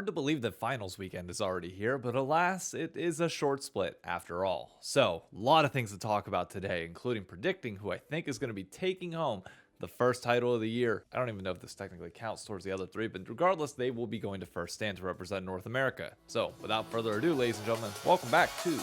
Hard to believe that finals weekend is already here, but alas, it is a short split after all. So, a lot of things to talk about today, including predicting who I think is going to be taking home the first title of the year. I don't even know if this technically counts towards the other three, but regardless, they will be going to first stand to represent North America. So, without further ado, ladies and gentlemen, welcome back to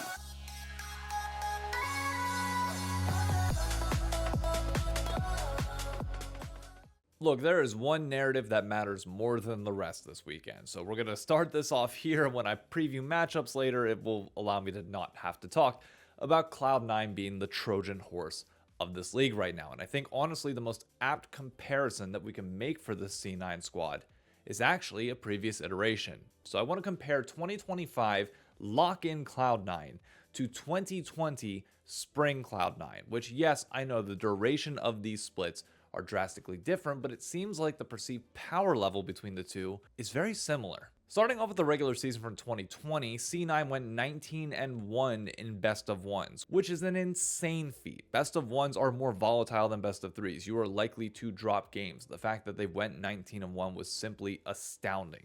Look, there is one narrative that matters more than the rest this weekend. So we're going to start this off here. When I preview matchups later, it will allow me to not have to talk about Cloud9 being the Trojan horse of this league right now. And I think honestly the most apt comparison that we can make for this C9 squad is actually a previous iteration. So I want to compare 2025 lock-in Cloud9 to 2020 spring Cloud9, which yes, I know the duration of these splits are drastically different, but it seems like the perceived power level between the two is very similar. Starting off with the regular season from 2020, C9 went 19-1 in best of ones, which is an insane feat. Best of ones are more volatile than best of threes. You are likely to drop games. The fact that they went 19-1 was simply astounding.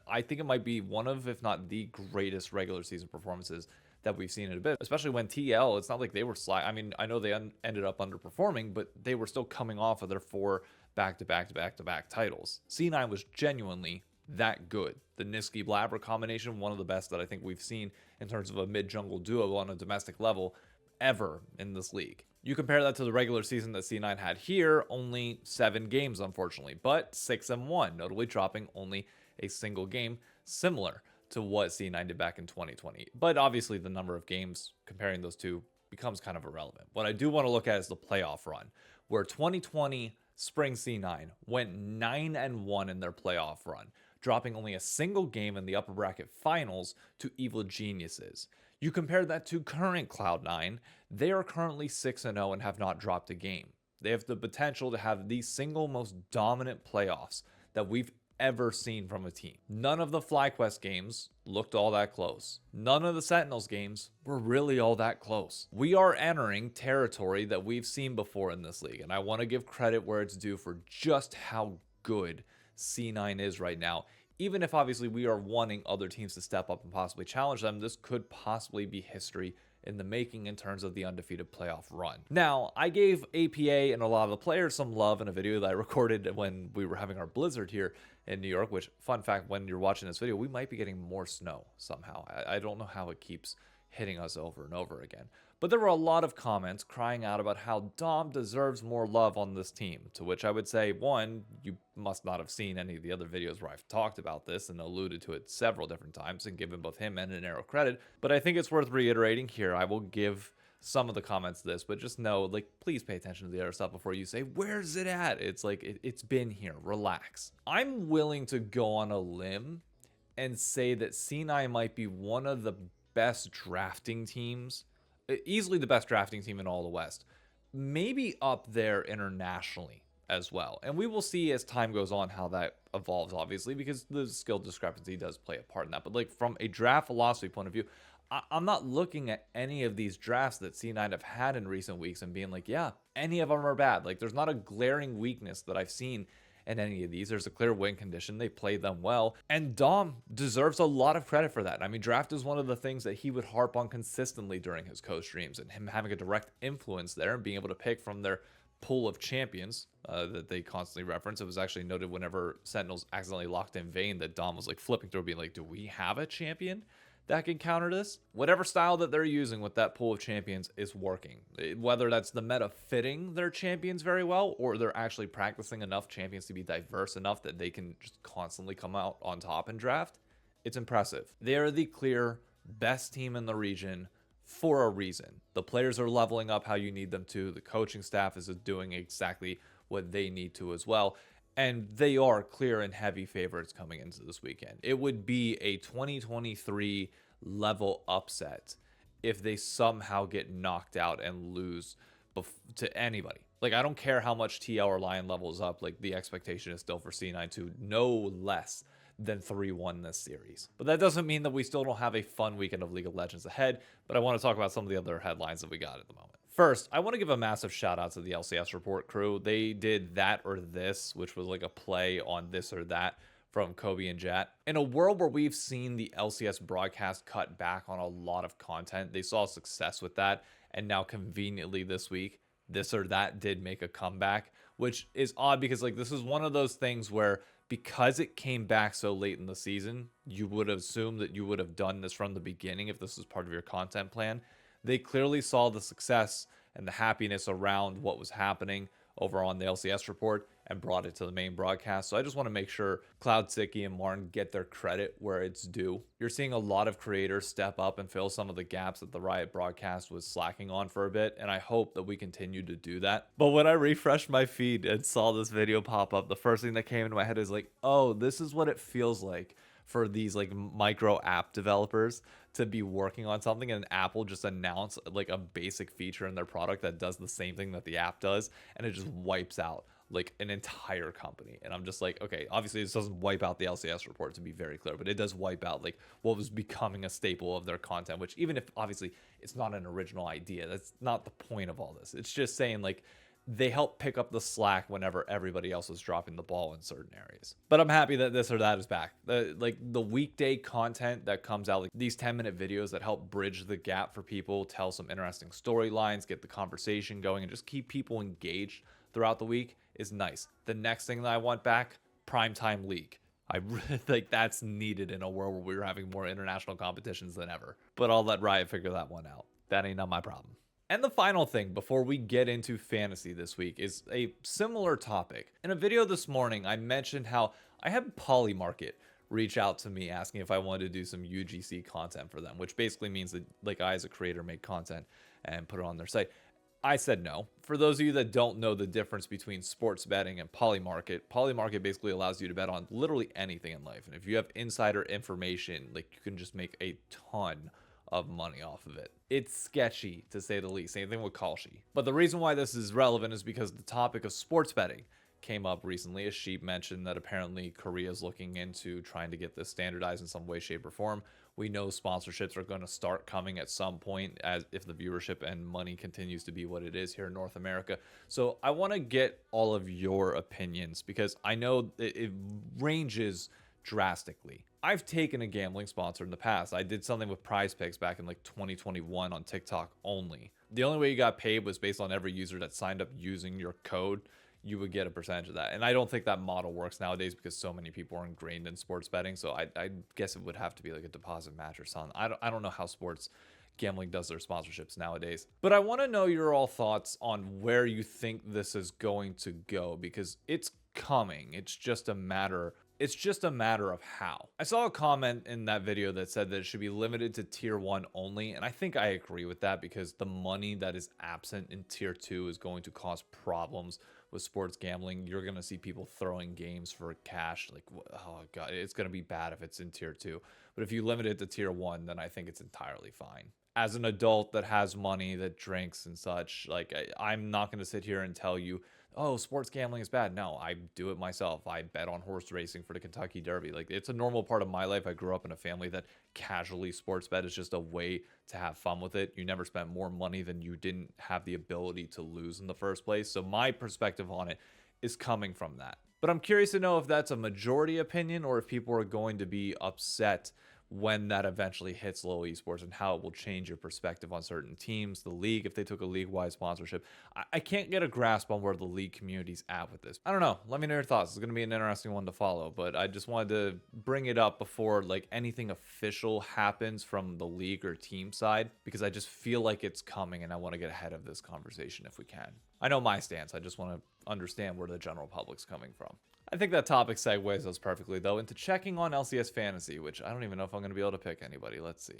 I think it might be one of, if not the greatest regular season performances that we've seen in a bit, especially when TL, it's not like they were I mean, I know they ended up underperforming, but they were still coming off of their 4 back-to-back titles. C9 was genuinely that good. The Niski Blabber combination, one of the best that I think we've seen in terms of a mid-jungle duo on a domestic level ever in this league. You compare that to the regular season that C9 had here, only 7 games unfortunately, but 6-1, notably dropping only a single game, similar to what C9 did back in 2020. But obviously the number of games comparing those two becomes kind of irrelevant. What I do want to look at is the playoff run, where 2020 spring C9 went 9-1 in their playoff run, dropping only a single game in the upper bracket finals to Evil Geniuses. You compare that to current Cloud9, they are currently 6-0 and have not dropped a game. They have the potential to have the single most dominant playoffs that we've ever seen from a team. None of the FlyQuest games looked all that close. None of the Sentinels games were really all that close. We are entering territory that we've seen before in this league, and I want to give credit where it's due for just how good C9 is right now. Even if obviously we are wanting other teams to step up and possibly challenge them, this could possibly be history in the making in terms of the undefeated playoff run. Now, I gave APA and a lot of the players some love in a video that I recorded when we were having our blizzard here in New York, which, fun fact, when you're watching this video, we might be getting more snow somehow. I don't know how it keeps hitting us over and over again. But there were a lot of comments crying out about how Dom deserves more love on this team, to which I would say, one, you must not have seen any of the other videos where I've talked about this and alluded to it several different times and given both him and an arrow credit, but I think it's worth reiterating here. I will give some of the comments to this, but just know, like, please pay attention to the other stuff before you say, where's it at? It's like, it's been here, relax. I'm willing to go on a limb and say that C9 might be one of the best drafting teams, easily the best drafting team in all the West, maybe up there internationally as well. And we will see as time goes on how that evolves, obviously, because the skill discrepancy does play a part in that. But like from a draft philosophy point of view, I'm not looking at any of these drafts that C9 have had in recent weeks and being like, yeah, any of them are bad. Like there's not a glaring weakness that I've seen in any of these. There's a clear win condition. They played them well. And Dom deserves a lot of credit for that. I mean, draft is one of the things that he would harp on consistently during his coach streams, and him having a direct influence there and being able to pick from their pool of champions that they constantly reference. It was actually noted whenever Sentinels accidentally locked in Vayne that Dom was like flipping through being like, do we have a champion that can counter this? Whatever style that they're using with that pool of champions is working. Whether that's the meta fitting their champions very well, or they're actually practicing enough champions to be diverse enough that they can just constantly come out on top in draft, it's impressive. They are the clear best team in the region for a reason. The players are leveling up how you need them to. The coaching staff is doing exactly what they need to as well. And they are clear and heavy favorites coming into this weekend. It would be a 2023 level upset if they somehow get knocked out and lose to anybody. Like, I don't care how much TL or Lion levels up. Like, the expectation is still for C9 to no less than 3-1 this series. But that doesn't mean that we still don't have a fun weekend of League of Legends ahead. But I want to talk about some of the other headlines that we got at the moment. First, I want to give a massive shout out to the LCS report crew. They did that or this, which was like a play on this or that from Kobe and Jat. In a world where we've seen the LCS broadcast cut back on a lot of content, they saw success with that, and now conveniently this week, this or that did make a comeback, which is odd because like this is one of those things where because it came back so late in the season, you would assume that you would have done this from the beginning if this was part of your content plan. They clearly saw the success and the happiness around what was happening over on the LCS report and brought it to the main broadcast. So I just want to make sure Cloud9 and Martin get their credit where it's due. You're seeing a lot of creators step up and fill some of the gaps that the Riot broadcast was slacking on for a bit, and I hope that we continue to do that. But when I refreshed my feed and saw this video pop up, the first thing that came into my head is like, oh, this is what it feels like for these like micro app developers to be working on something and Apple just announce like a basic feature in their product that does the same thing that the app does, and it just wipes out like an entire company. And I'm just like, okay, obviously this doesn't wipe out the LCS report, to be very clear, but it does wipe out like what was becoming a staple of their content, which even if obviously it's not an original idea, that's not the point of all this. It's just saying like they help pick up the slack whenever everybody else is dropping the ball in certain areas. But I'm happy that this or that is back. The weekday content that comes out, like these 10-minute videos that help bridge the gap for people, tell some interesting storylines, get the conversation going, and just keep people engaged throughout the week is nice. The next thing that I want back, primetime league. I really think that's needed in a world where we're having more international competitions than ever. But I'll let Riot figure that one out. That ain't not my problem. And the final thing before we get into fantasy this week is a similar topic. In a video this morning, I mentioned how I had Polymarket reach out to me asking if I wanted to do some UGC content for them, which basically means that like I as a creator make content and put it on their site. I said no. For those of you that don't know the difference between sports betting and Polymarket basically allows you to bet on literally anything in life. And if you have insider information, like you can just make a ton of money off of it. It's sketchy to say the least. Same thing with Kalshi. But the reason why this is relevant is because the topic of sports betting came up recently. As Sheep mentioned that apparently Korea is looking into trying to get this standardized in some way, shape, or form. We know sponsorships are going to start coming at some point as if the viewership and money continues to be what it is here in North America. So I want to get all of your opinions because I know it ranges drastically. I've taken a gambling sponsor in the past. I did something with Prize Picks back in like 2021 on TikTok only. The only way you got paid was based on every user that signed up using your code. You would get a percentage of that. And I don't think that model works nowadays because so many people are ingrained in sports betting. So I guess it would have to be like a deposit match or something. I don't know how sports gambling does their sponsorships nowadays. But I want to know your all thoughts on where you think this is going to go because it's coming. It's just a matter of how. I saw a comment in that video that said that it should be limited to tier 1 only, and I think I agree with that because the money that is absent in tier 2 is going to cause problems with sports gambling. You're going to see people throwing games for cash. Like, oh God, it's going to be bad if it's in tier 2. But if you limit it to tier 1, then I think it's entirely fine. As an adult that has money, that drinks and such, like I'm not going to sit here and tell you, oh, sports gambling is bad. No, I do it myself. I bet on horse racing for the Kentucky Derby. Like it's a normal part of my life. I grew up in a family that casually sports bet is just a way to have fun with it. You never spent more money than you didn't have the ability to lose in the first place. So my perspective on it is coming from that. But I'm curious to know if that's a majority opinion or if people are going to be upset when that eventually hits low esports and how it will change your perspective on certain teams, the league, if they took a league-wide sponsorship. I can't get a grasp on where the league community's at with this. I don't know. Let me know your thoughts. It's going to be an interesting one to follow, but I just wanted to bring it up before like anything official happens from the league or team side, because I just feel like it's coming and I want to get ahead of this conversation if we can. I know my stance. I just want to understand where the general public's coming from. I think that topic segues us perfectly, though, into checking on LCS Fantasy, which I don't even know if I'm going to be able to pick anybody. Let's see.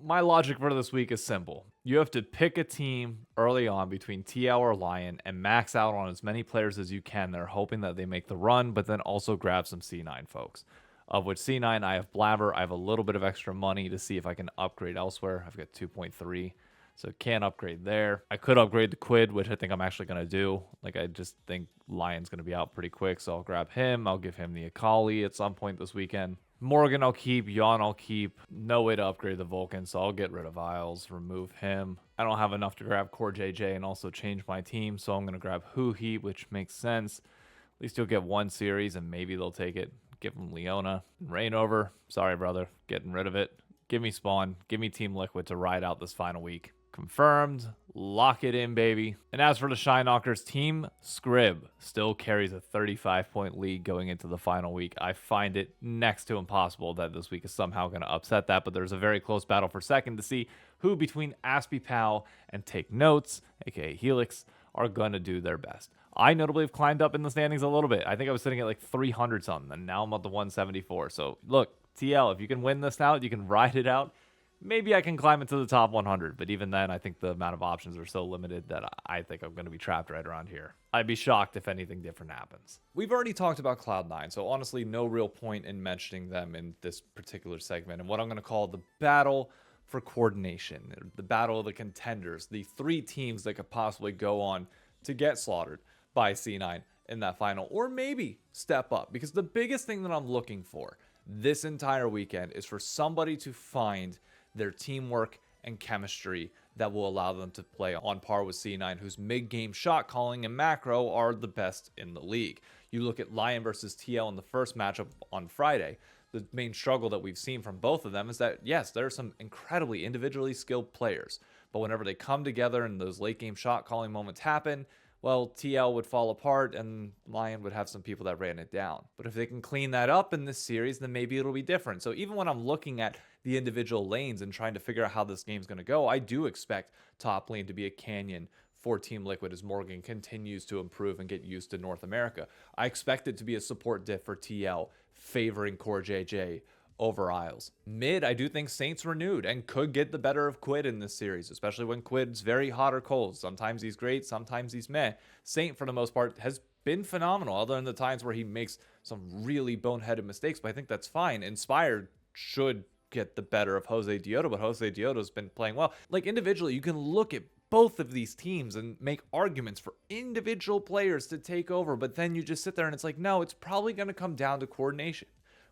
My logic for this week is simple. You have to pick a team early on between TL or Lion and max out on as many players as you can. They're hoping that they make the run, but then also grab some C9 folks. Of which C9, I have Blabber. I have a little bit of extra money to see if I can upgrade elsewhere. I've got 2.3. So can't upgrade there. I could upgrade the Quid, which I think I'm actually going to do. Like, I just think Lion's going to be out pretty quick, so I'll grab him. I'll give him the Akali at some point this weekend. Morgan I'll keep. Yawn I'll keep. No way to upgrade the Vulcan, so I'll get rid of Isles, remove him. I don't have enough to grab Core JJ and also change my team, so I'm going to grab Huhi, which makes sense. At least you'll get one series, and maybe they'll take it. give him Leona and Reignover. Sorry, brother. Getting rid of it. Give me Spawn. Give me Team Liquid to ride out this final week. Confirmed. Lock it in, baby. And as for the Shine Knockers, Team Scrib still carries a 35-point lead going into the final week. I find it next to impossible that this week is somehow going to upset that, but there's a very close battle for second to see who between Aspie Pal and Take Notes, aka Helix, are going to do their best. I notably have climbed up in the standings a little bit. I think I was sitting at like 300 something, and now I'm at the 174. So look, TL, if you can win this out, you can ride it out. Maybe I can climb into the top 100, but even then, I think the amount of options are so limited that I think I'm going to be trapped right around here. I'd be shocked if anything different happens. We've already talked about Cloud9, so honestly, no real point in mentioning them in this particular segment, and what I'm going to call the battle for coordination, the battle of the contenders, the three teams that could possibly go on to get slaughtered by C9 in that final, or maybe step up, because the biggest thing that I'm looking for this entire weekend is for somebody to find their teamwork and chemistry that will allow them to play on par with C9, whose mid-game shot calling and macro are the best in the league. You look at Lion versus TL in the first matchup on Friday. The main struggle that we've seen from both of them is that, yes, there are some incredibly individually skilled players, but whenever they come together and those late-game shot calling moments happen, well, TL would fall apart and Lion would have some people that ran it down. But if they can clean that up in this series, then maybe it'll be different. So even when I'm looking at the individual lanes and trying to figure out how this game's going to go, I do expect top lane to be a canyon for Team Liquid as Morgan continues to improve and get used to North America. I expect it to be a support diff for TL, favoring Core JJ over Isles. Mid, I do think Saints renewed and could get the better of Quid in this series, especially when Quid's very hot or cold. Sometimes he's great, sometimes he's meh. Saint, for the most part, has been phenomenal, other than the times where he makes some really boneheaded mistakes, but I think that's fine. Inspired should get the better of Jose Dioto, but Jose Dioto's been playing well. Like, individually, you can look at both of these teams and make arguments for individual players to take over, but then you just sit there and it's like, no, it's probably going to come down to coordination.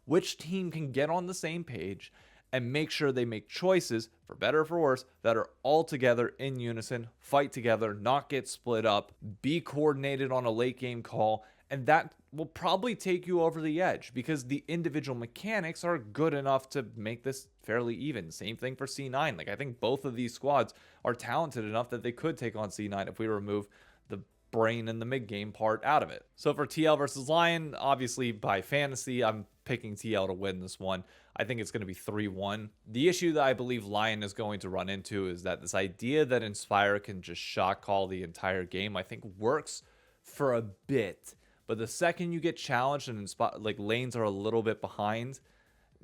Which team can get on the same page and make sure they make choices, for better or for worse, that are all together in unison, fight together, not get split up, be coordinated on a late game call, and that will probably take you over the edge because the individual mechanics are good enough to make this fairly even. Same thing for C9. Like, I think both of these squads are talented enough that they could take on C9 if we remove the brain and the mid-game part out of it. So for TL versus Lion, obviously by fantasy, I'm picking TL to win this one. I think it's going to be 3-1. The issue that I believe Lion is going to run into is that this idea that Inspire can just shot call the entire game, I think works for a bit. But the second you get challenged and like lanes are a little bit behind,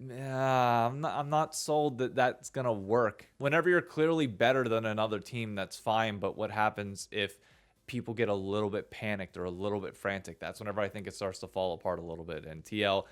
I'm not sold that that's going to work. Whenever you're clearly better than another team, that's fine. But what happens if people get a little bit panicked or a little bit frantic? That's whenever I think it starts to fall apart a little bit. And TL,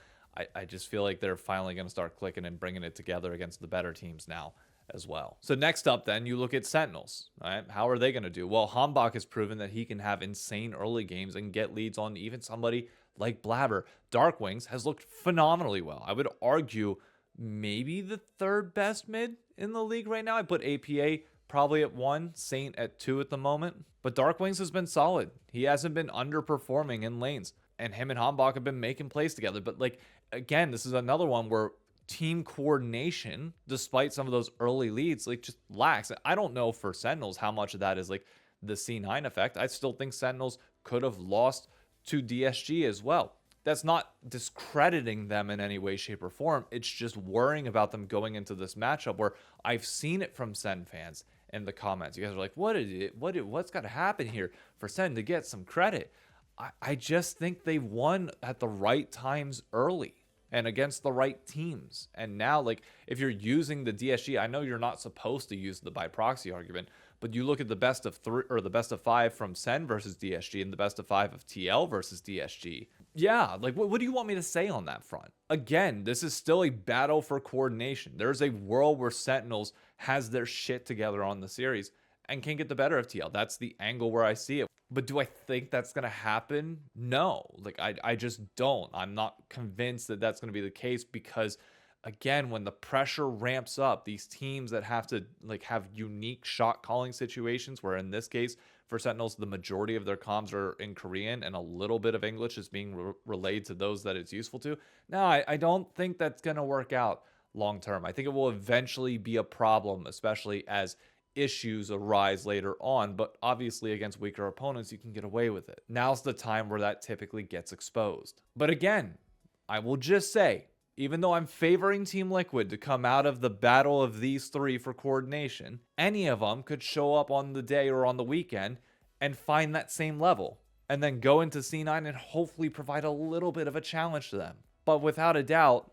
I just feel like they're finally going to start clicking and bringing it together against the better teams now as well. So next up then, you look at Sentinels, right? How are they going to do? Well, Hambach has proven that he can have insane early games and get leads on even somebody like Blabber. Darkwings has looked phenomenally well. I would argue maybe the third best mid in the league right now. I put APA probably at 1, Saint at 2 at the moment. But Darkwings has been solid. He hasn't been underperforming in lanes. And him and Hambach have been making plays together. But like, again, this is another one where team coordination, despite some of those early leads, like just lacks. I don't know for Sentinels how much of that is like the C9 effect. I still think Sentinels could have lost to DSG as well. That's not discrediting them in any way, shape, or form. It's just worrying about them going into this matchup where I've seen it from Sen fans in the comments. You guys are like, what's got to happen here for Sen to get some credit? I just think they won at the right times early and against the right teams. And now, like, if you're using the DSG, I know you're not supposed to use the by proxy argument, but you look at the best of 3 or the best of 5 from Sen versus DSG and the best of 5 of TL versus DSG. Yeah, like, what do you want me to say on that front? Again, this is still a battle for coordination. There's a world where Sentinels has their shit together on the series and can get the better of TL. That's the angle where I see it. But do I think that's going to happen? No. Like, I just don't. I'm not convinced that that's going to be the case because, again, when the pressure ramps up, these teams that have to, like, have unique shot calling situations, where in this case, for Sentinels, the majority of their comms are in Korean and a little bit of English is being relayed to those that it's useful to. No, I don't think that's going to work out long term. I think it will eventually be a problem, especially as issues arise later on, but obviously against weaker opponents, you can get away with it. Now's the time where that typically gets exposed. But again, I will just say, even though I'm favoring Team Liquid to come out of the battle of these three for coordination, any of them could show up on the day or on the weekend and find that same level, and then go into C9 and hopefully provide a little bit of a challenge to them. But without a doubt,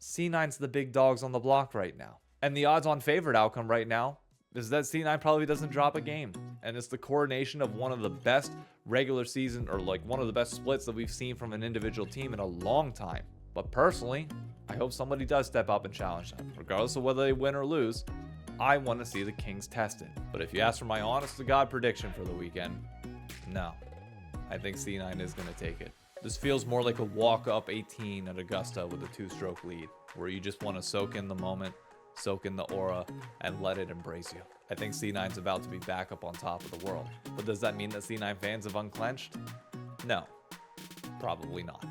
C9's the big dogs on the block right now. And the odds-on favorite outcome right now is that C9 probably doesn't drop a game. And it's the coordination of one of the best regular season, or like one of the best splits that we've seen from an individual team in a long time. But personally, I hope somebody does step up and challenge them. Regardless of whether they win or lose, I want to see the Kings tested. But if you ask for my honest-to-God prediction for the weekend, no. I think C9 is going to take it. This feels more like a walk-up 18 at Augusta with a 2-stroke lead, where you just want to soak in the moment, soak in the aura, and let it embrace you. I think C9's about to be back up on top of the world. But does that mean that C9 fans have unclenched? No, probably not.